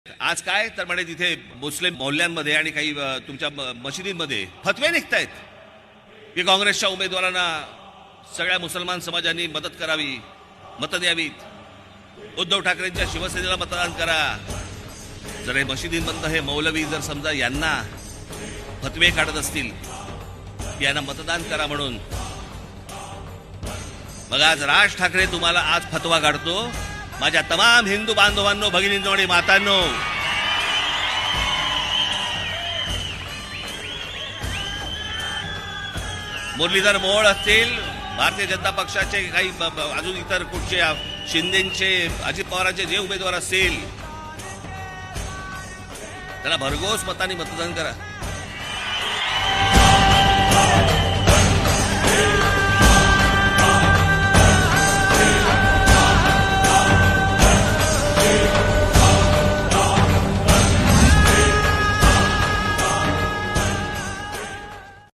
आज काय तर म्हणे तिथे मुस्लिम मोहल्ल्यांमध्ये आणि काही तुमच्या मशिदींमध्ये फतवे निघतायत की काँग्रेसच्या उमेदवारांना सगळ्या मुसलमान समाजांनी मदत करावी, मतं द्यावीत, उद्धव ठाकरेंच्या शिवसेनेला मतदान करा. जर हे मशिदींमधनं हे मौलवी जर समजा यांना फतवे काढत असतील की यांना मतदान करा म्हणून, मग आज राज ठाकरे तुम्हाला आज फतवा काढतो. माझ्या तमाम हिंदू बांधवांनो, भगिनींनो आणि मातांनो, मुरलीधर मोहोळ असतील, भारतीय जनता पक्षाचे काही अजून इतर कुठचे शिंदेचे, अजित पवारांचे जे उमेदवार असतील, त्याला भरघोस मतांनी मतदान करा.